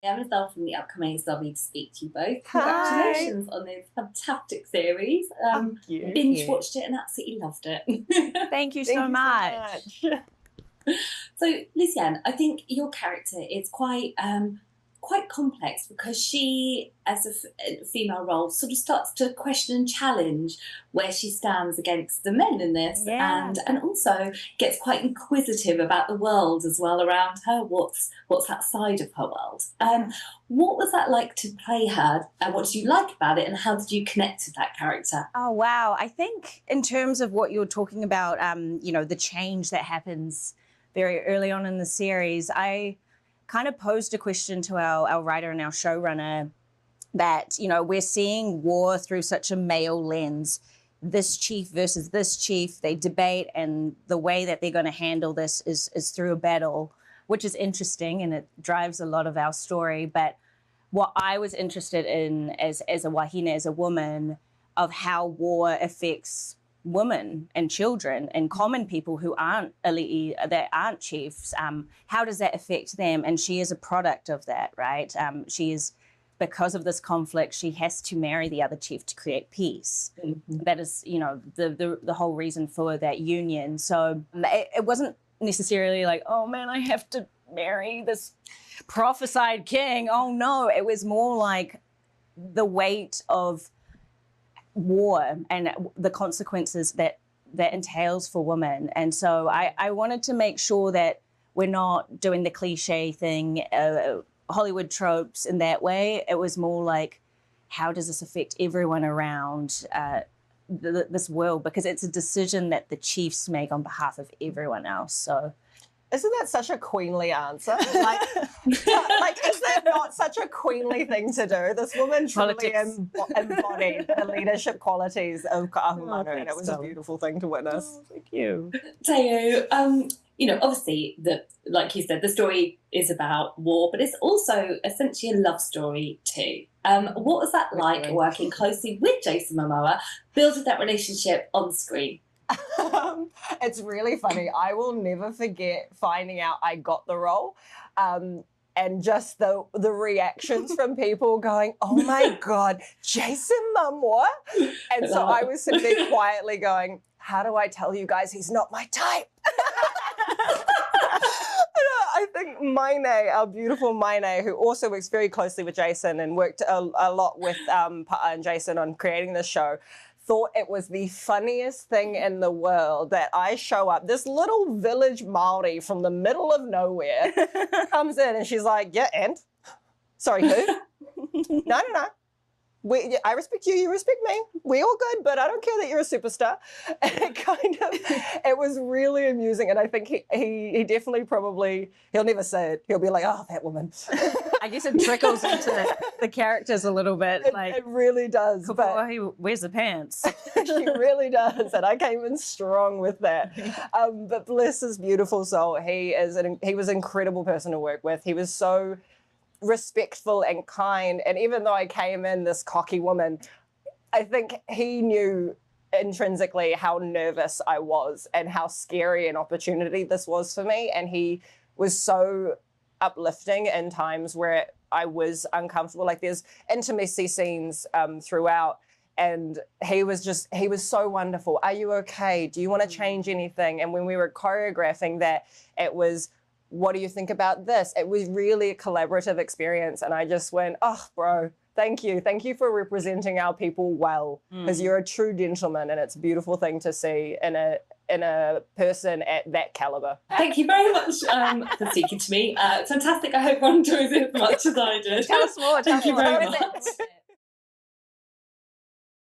I'm Ezelle from the upcoming It's Lovely to speak to you both. Hi. Congratulations on this fantastic series. Thank you. Binge watched it and absolutely loved it. Thank you so much. So, Luciane, I think your character is quite complex because she, as a female role, sort of starts to question and challenge where she stands against the men in this, and also gets quite inquisitive about the world as well around her. What's outside of her world? What was that like to play her? And what did you like about it? And how did you connect with that character? Oh wow! I think in terms of what you're talking about, the change that happens very early on in the series, I kind of posed a question to our writer and our showrunner that, we're seeing war through such a male lens. This chief versus this chief, they debate, and the way that they're going to handle this is through a battle, which is interesting, and it drives a lot of our story. But what I was interested in as a wahine, as a woman, of how war affects women and children and common people who aren't ali'i, that aren't chiefs, how does that affect them? And she is a product of that, right? She is, because of this conflict, she has to marry the other chief to create peace. Mm-hmm. That is, the whole reason for that union. So it wasn't necessarily like, oh man, I have to marry this prophesied king. Oh no, it was more like the weight of war and the consequences that entails for women. And so I wanted to make sure that we're not doing the cliche thing, Hollywood tropes in that way. It was more like, how does this affect everyone around this world? Because it's a decision that the chiefs make on behalf of everyone else. So isn't that such a queenly answer? Like, is that not such a queenly thing to do? This woman truly embodied the leadership qualities of Ka'ahumanu, and it was a beautiful thing to witness. Oh, thank you. Teo, obviously, like you said, the story is about war, but it's also essentially a love story too. What was that like working closely with Jason Momoa, building that relationship on screen? It's really funny. I will never forget finding out I got the role, and just the reactions from people going, "Oh my God, Jason Momoa!" And so I was sitting there quietly going, "How do I tell you guys he's not my type?" I think Maine, our beautiful Maine, who also works very closely with Jason and worked a lot with Pa'a and Jason on creating this show, thought it was the funniest thing in the world that I show up. This little village Māori from the middle of nowhere comes in and she's like, "Yeah, and? Sorry, who? No. I respect you, you respect me. We all good, but I don't care that you're a superstar." And it was really amusing. And I think he definitely he'll never say it. He'll be like, "Oh, that woman." I guess it trickles into the characters a little bit. It really does. But he wears the pants. She really does. And I came in strong with that. But bless his beautiful soul. He was an incredible person to work with. He was so respectful and kind, and even though I came in this cocky woman, I think he knew intrinsically how nervous I was and how scary an opportunity this was for me, and he was so uplifting in times where I was uncomfortable. Like, there's intimacy scenes throughout, and he was so wonderful. "Are you okay? Do you want to change anything?" And when we were choreographing that, it was, "What do you think about this?" It was really a collaborative experience. And I just went, "Oh, bro, thank you. Thank you for representing our people well, because you're a true gentleman." And it's a beautiful thing to see in a person at that caliber. Thank you very much for speaking to me. Fantastic. I hope everyone enjoys it as much as I did. Tell us more. Thank you very much.